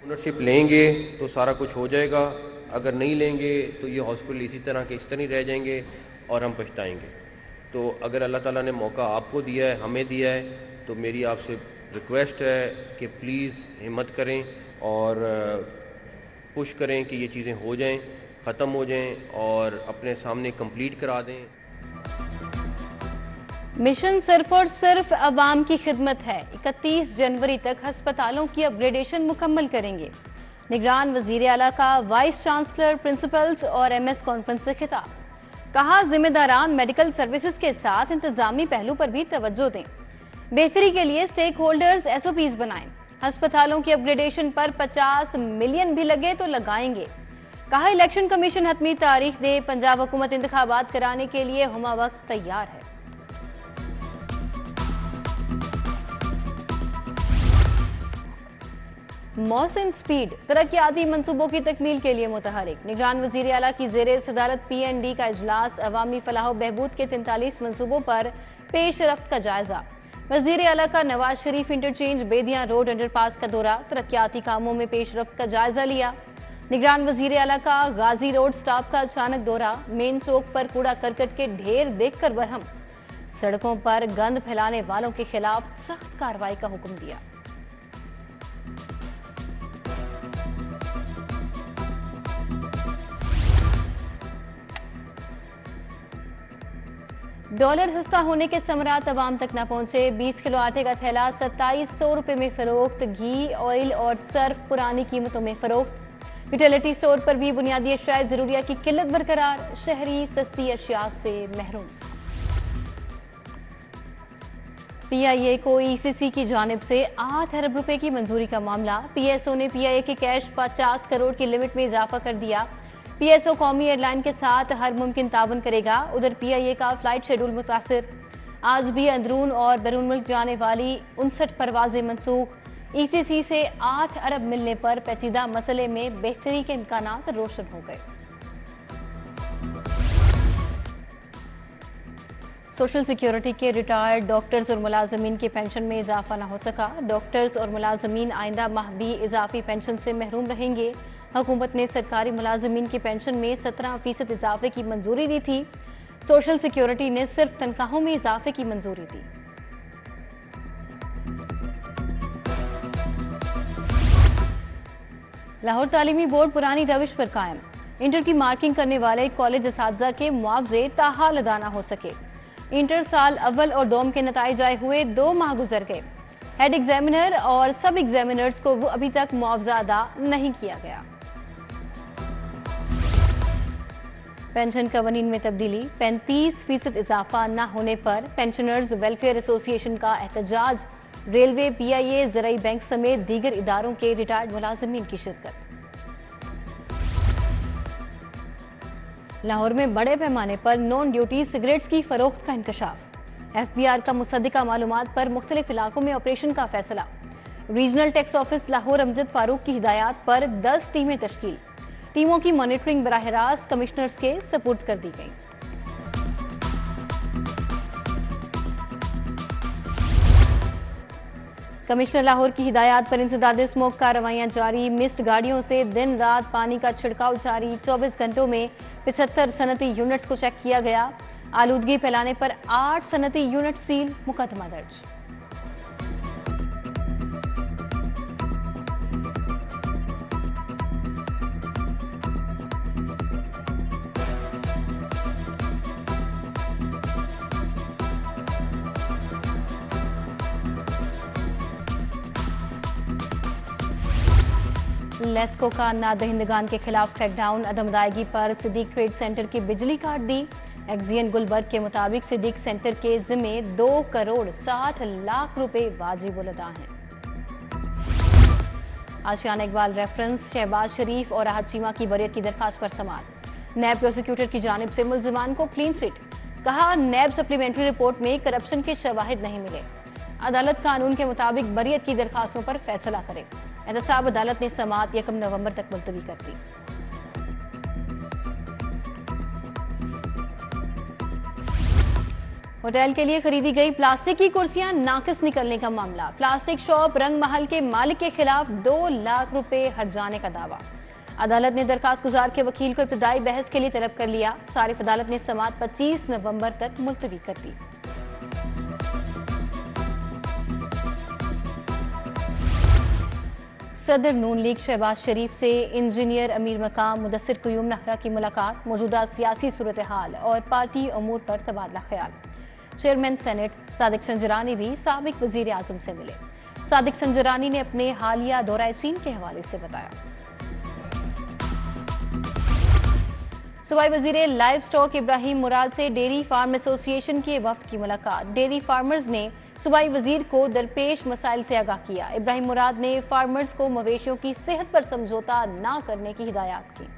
Ownership लेंगे तो सारा कुछ हो जाएगा, अगर नहीं लेंगे तो ये हॉस्पिटल इसी तरह के इस तरह ही रह जाएंगे और हम पछताएंगे। तो अगर अल्लाह ताला ने मौका आपको दिया है, हमें दिया है, तो मेरी आपसे रिक्वेस्ट है कि प्लीज़ हिम्मत करें और पुश करें कि ये चीज़ें हो जाएं, ख़त्म हो जाएं और अपने सामने कंप्लीट करा दें। मिशन सिर्फ और सिर्फ अवाम की खिदमत है। 31 जनवरी तक अस्पतालों की अपग्रेडेशन मुकम्मल करेंगे। निगरान वजीर आला का वाइस चांसलर, प्रिंसिपल्स और MS कॉन्फ्रेंस से खिताब। कहा, जिम्मेदारान मेडिकल सर्विसेज के साथ इंतजामी पहलू पर भी तवज्जो दें। बेहतरी के लिए स्टेक होल्डर्स SOPs बनाएं। अस्पतालों की अपग्रेडेशन पर 50 मिलियन भी लगे तो लगाएंगे। कहा, इलेक्शन कमीशन हतमी तारीख दे, पंजाब हुकूमत इंतखाबात कराने के लिए हुमा वक्त तैयार है। मौसिन स्पीड तरक्याती मंसूबों की तकमील के लिए मुतहरिक। निगरान वजीर आला की जेर सदारत PND का इजलास। अवामी फलाह बहबूद के 43 मंसूबों पर पेशरफ्त का जायजा। वजीर आला का Nawaz Sharif interchange Bedian road underpass का दौरा। तरक्याती कामों में पेशरफ्त का जायजा लिया। निगरान वजीर आला का गाजी रोड स्टाफ का अचानक दौरा। मेन चौक पर कूड़ा करकट के ढेर देखकर बरहम। सड़कों पर गंद फैलाने वालों के खिलाफ सख्त कार्रवाई का हुक्म दिया। डॉलर सस्ता होने के समरात अवाम तक न पहुंचे। 20 किलो आटे का थैला 2700 रुपए में फरोख्त। घी, ऑयल और सर्फ पुरानी कीमतों में फरोख्त। यूटिलिटी स्टोर पर भी बुनियादी अशिया जरूरिया की किल्लत बरकरार। शहरी सस्ती अशिया से महरूम। PIA को ECC की जानिब से 8 अरब रुपए की मंजूरी का मामला। PSO ने PIA के कैश 50 करोड़ की लिमिट में इजाफा कर दिया। PSO कौमी एयरलाइन के साथ हर मुमकिन तावन करेगा। उधर PIA का फ्लाइट शेड्यूल मुतासिर। आज भी अंदरून और बैरून मुल्क जाने वाली 59 परवाजें मनसूख। ECC से 8 अरब मिलने पर पेचीदा मसले में बेहतरी के इम्कानात रोशन हो गए। सोशल सिक्योरिटी के रिटायर्ड डॉक्टर्स और मुलाजमीन की पेंशन में इजाफा न हो सका। डॉक्टर्स और मुलाजमीन आइंदा माह भी इजाफी पेंशन से महरूम रहेंगे। हुकूमत ने सरकारी मुलाजमीन की पेंशन में 17% इजाफे की मंजूरी दी थी। सोशल सिक्योरिटी ने सिर्फ तनख्वाहों में इजाफे की मंजूरी दी। लाहौर तालीमी बोर्ड पुरानी रविश पर कायम। इंटर की मार्किंग करने वाले कॉलेज असातिज़ा के मुआवजे ताहाल अदा न हो सके। इंटर साल अव्वल और दोम के नताइज आए हुए 2 माह गुजर गए। हेड एग्जामिनर और सब एग्जामिनर्स को अभी तक मुआवजा अदा नहीं किया गया। पेंशन कवानीन में तब्दीली। 35% इजाफा न होने पर पेंशनर्स वेलफेयर एसोसिएशन का एहतजाज। रेलवे, PIA, ज़राई बैंक समेत दीगर इदारों के रिटायर्ड मुलाजमीन की शिरकत। लाहौर में बड़े पैमाने पर नॉन ड्यूटी सिगरेट्स की फरोख्त का इंकशाफ। FBR का मुसद्दिका मालूमात पर मुख्तलिफ इलाकों में ऑपरेशन का फैसला। Regional tax office Lahore Amjad Farooq की हिदायत पर 10 टीमें तश्कील। टीमों की मॉनिटरिंग बराह रास्त कमिश्नर्स के सपुर्द कर दी गई। कमिश्नर लाहौर की हिदायत पर इंसदाद स्मोक कार्रवाइयां जारी। मिस्ड गाड़ियों से दिन रात पानी का छिड़काव जारी। 24 घंटों में 75 सनती यूनिट्स को चेक किया गया। आलूदगी फैलाने पर 8 सनती यूनिट सील। मुकदमा दर्ज। लेस्को का नादहिंदगान के खिलाफ क्रैकडाउन। अदम अदायगी पर सिद्दीक ट्रेड सेंटर की बिजली काट दी। एक्जियन गुलबर्ग के मुताबिक सिद्दीक सेंटर के जिम्मे 2 करोड़ 60 लाख रुपए वाजिब उल अदा हैं। आशियाना इकबाल रेफरेंस। शहबाज शरीफ और राहत चीमा की बरियत की दरखास्त पर समाअत। नैब प्रोसिक्यूटर की जानिब से मुल्जिमान को क्लीन चिट। कहा, नैब सप्लीमेंट्री रिपोर्ट में करप्शन के शवाहिद नहीं मिले। अदालत कानून के मुताबिक बरियत की दरखास्तों पर फैसला करे। एहतसाब अदालत ने समाअत 1 नवंबर तक मुलतवी कर दी। होटल के लिए खरीदी गई प्लास्टिक की कुर्सियां नाकिस निकलने का मामला। प्लास्टिक शॉप रंग महल के मालिक के खिलाफ 2 लाख रुपए हर्जाने का दावा। अदालत ने दरखास्त गुजार के वकील को इब्तदाई बहस के लिए तलब कर लिया। सारिफ अदालत ने समाअत 25 नवंबर तक मुलतवी कर दी। सदर नून लीग शहबाज शरीफ से इंजीनियर अमीर मकाम मुदस्सिर क़यूम नहरा की मुलाकात। मौजूदा सियासी सूरत हाल और पार्टी अमूर पर तबादला ख्याल। चेयरमैन सेनेट सादिक संजरानी भी साबिक वजीर आजम से मिले। सादिक संजरानी ने अपने हालिया दौरा चीन के हवाले से बताया। सूबाई वजीर लाइव स्टॉक इब्राहिम मुराद से डेयरी फार्म एसोसिएशन के वफ्द की मुलाकात। डेयरी फार्मर्स ने सूबाई वजीर को दरपेश मसाइल से आगाह किया। इब्राहिम मुराद ने फार्मर्स को मवेशियों की सेहत पर समझौता न करने की हिदायत की।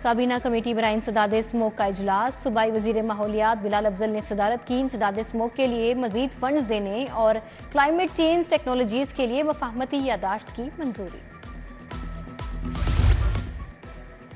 काबीना कमेटी बराए इंसदाद स्मोक का इजलास। सूबाई वजीर माहौलियात बिलाल अफजल ने सदारत की। इंसदाद स्मोक के लिए मजीद फंड्स देने और क्लाइमेट चेंज टेक्नोलॉजीज के लिए मफाहमती यादाश्त की मंजूरी।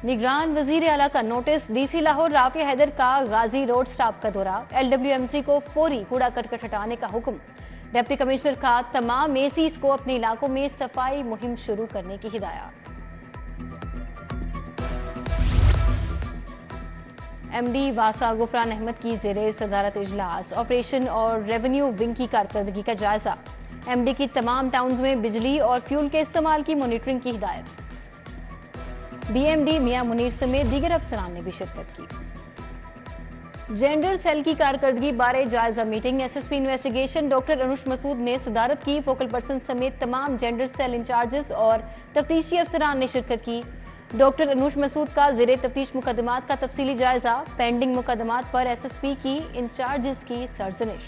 निगरान वजीर आला का नोटिस। डीसी लाहौर राफिया हैदर का गाजी रोड स्टाफ का दौरा। LWMC को फौरी कूड़ा करकट हटाने का हुक्म। डिप्टी कमिश्नर का तमाम एसीज को अपने इलाकों में सफाई मुहिम शुरू करने की हिदायत। MD वासा गुफरान अहमद की ज़ेरे सदारत इजलास। ऑपरेशन और रेवेन्यू विंग की कारकर्दगी का जायजा। MD की तमाम टाउन्स में बिजली और फ्यूल के इस्तेमाल की मॉनिटरिंग की हिदायत। BMD मियां मुनीर समेत दीगर अफसरान ने भी शिरकत की। जेंडर सेल की कारकर्दगी बारे जायजा meeting. SSP investigation doctor Anush Masood ने सदारत की। फोकल पर्सन समेत तमाम जेंडर सेल इंचार्जेस और तफ्तीशी अफसरान ने शिरकत की। डॉक्टर अनुष मसूद का ज़ेरे तफ्तीश मुकदमात का तफसीली जायजा। पेंडिंग मुकदमात पर SSP की इंचार्जेस की सरजनिश।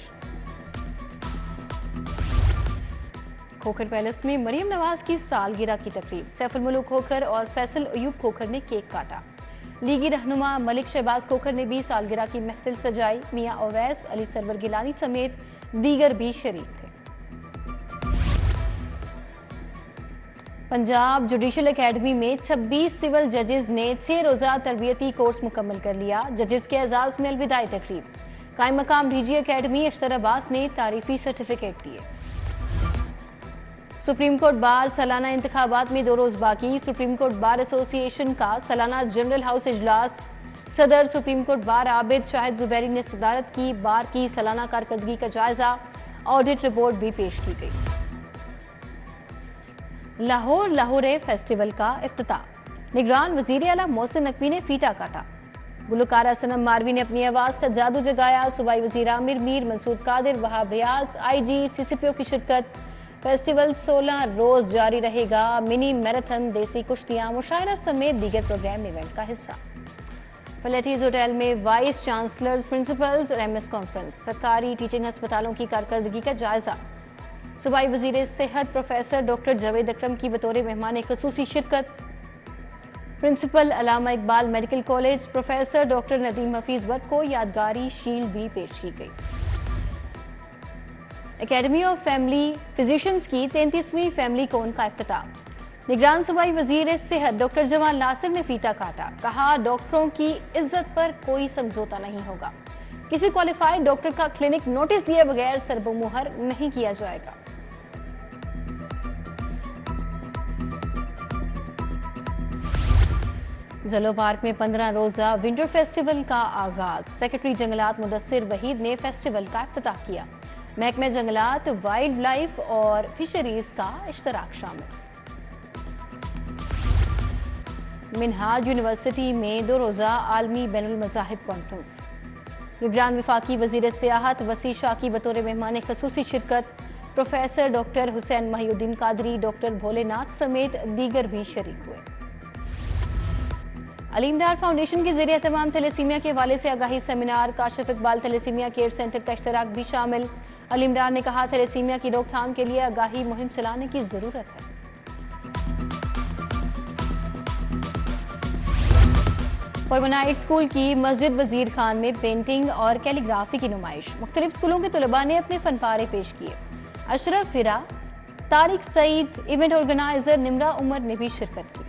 खोखर पैलेस में मरियम नवाज की सालगिरह की तकरीब। सैफुल मुल्क खोखर और फैसल अयूब खोखर ने केक काटा। लीगी रहनुमा मलिक शहबाज खोखर ने भी सालगिरह की महफिल सजाई। मियां ओवैस, अली सरवर गिलानी समेत दीगर भी शरीक थे। पंजाब जुडिशल एकेडमी में 26 सिविल जजेस ने 6 रोज़ा तरबियती कोर्स मुकम्मल कर लिया। जजेस के एजाज में अलविदाई तकरीब। कायम मकाम DG एकेडमी अख्तर अब्बास ने तारीफी सर्टिफिकेट दिए। सुप्रीम कोर्ट बार सालाना इंतखाबात में 2 रोज बाकी। सुप्रीम कोर्ट बार एसोसिएशन का सालाना जनरल हाउस इजलास। सदर supreme court bar Abid Shahid Zubairi ने सदारत की। बार की सालाना कारकर्दगी का जायजा। ऑडिट रिपोर्ट भी पेश की गई। लाहौर लाहौरे फेस्टिवल का इफ्तिताह। निगरान वजीर आला मोहसिन नकवी ने फीता काटा। गुलकारा सनम मारवी ने अपनी आवाज का जादू जगाया। सूबाई वजीर आमिर मीर मंसूर कादिर, वहाब रियाज, IG CCPO की शिरकत। फेस्टिवल 16 रोज जारी रहेगा। मिनी मैराथन, देसी कुश्तियां, मुशायरा समेत दीगर प्रोग्राम इवेंट का हिस्सा। पलेटीज होटल में वाइस चांसलर्स, प्रिंसिपल्स और MS कॉन्फ्रेंस। सरकारी टीचिंग अस्पतालों की कारकर्दगी का जायजा। सूबाई वजीर सेहत प्रोफेसर डॉक्टर जावेद अकरम की बतौर मेहमान खसूसी शिरकत। Principal Allama Iqbal medical college professor doctor Nadeem Hafeez वर्क को यादगारी शील्ड भी पेश की गई। एकेडमी ऑफ फैमिली फिजिशियंस की 33वीं फैमिली कॉन का इफ्तिताह। निगरान सूबाई वजीर सेहत डॉक्टर जवान नासिर ने फीता काटा। कहा, डॉक्टरों की इज्जत पर कोई समझौता नहीं होगा। किसी क्वालिफाइड डॉक्टर का क्लिनिक नोटिस दिए बगैर सरबमुहर नहीं किया जाएगा। जलो पार्क में 15 रोजा विंटर फेस्टिवल का आगाज। सेक्रेटरी जंगलात मुदस्सिर वहीद ने फेस्टिवल का इफ्तिताह किया। महकमे जंगलात, वाइल्ड लाइफ और फिशरीज का इश्तराक शामिल। मिनहाज यूनिवर्सिटी में 2 रोजा आलमी बैनुल मज़ाहिब कॉन्फ्रेंस। निगरान वफाकी वजीर सियाहत वसी शाह की बतौर मेहमान खसूसी शिरकत। Professor doctor Hussain Mohiuddin Qadri, doctor Bholenath समेत दीगर भी शरीक हुए। अलीमडार फाउंडेशन के ज़रिए तमाम थैलेसीमिया के हवाले से आगाही seminar. Kashif Iqbal thalassemia care centre का इश्तराक भी शामिल। अलीमडार ने कहा, थैलेसीमिया की रोकथाम के लिए आगाही मुहिम चलाने की जरूरत है। परमानाइट स्कूल की मस्जिद वजीर खान में पेंटिंग और कैलीग्राफी की नुमाइश। मुख्तलिफ स्कूलों के तलबा ने अपने फनपारे पेश किए। अशरफ हिरा, तारिक सईद, इवेंट ऑर्गेनाइजर निमरा उमर ने भी शिरकत की।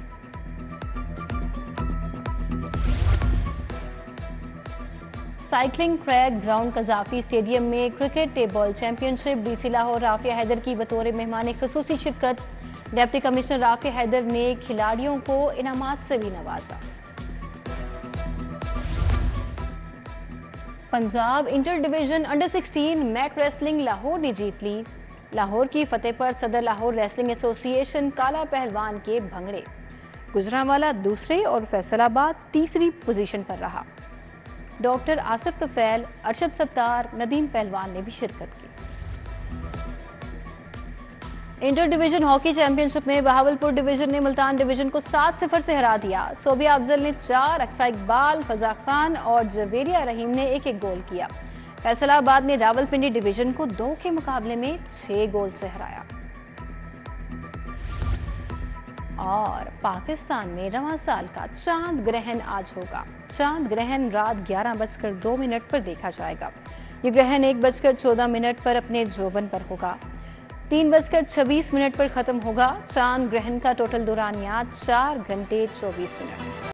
Cycling track ground Qaddafi stadium में cricket table championship DC Lahore Rafia Haider की बतौर मेहमान खुसूसी शिरकत। डिप्टी कमिश्नर राफिया हैदर ने खिलाड़ियों को इनामात से भी नवाजा। Punjab inter division under 16 mat wrestling Lahore ने जीत ली। लाहौर की फतेह पर सदर लाहौर रेसलिंग एसोसिएशन काला पहलवान के भंगड़े। गुजरांवाला दूसरे और फैसलाबाद तीसरी पोजीशन पर रहा। डॉक्टर आसिफ तुफैल, अरशद सत्तार, नदीम पहलवान ने भी शिरकत की। इंटर डिवीजन हॉकी चैंपियनशिप में बहावलपुर डिवीजन ने मुल्तान डिवीजन को 7-0 से हरा दिया। सोबिया अफजल ने 4, अक्सा इकबाल, फजा खान और जवेरिया रहीम ने 1-1 गोल किया। फैसलाबाद ने रावलपिंडी डिवीजन को 2 के मुकाबले में 6 गोल से हराया। और पाकिस्तान में रवां साल का चांद ग्रहण आज होगा। चांद ग्रहण रात 11:02 पर देखा जाएगा। ये ग्रहण 1:14 पर अपने जोबन पर होगा। 3:26 पर खत्म होगा। चांद ग्रहण का टोटल दौरानियात 4 घंटे 24 मिनट।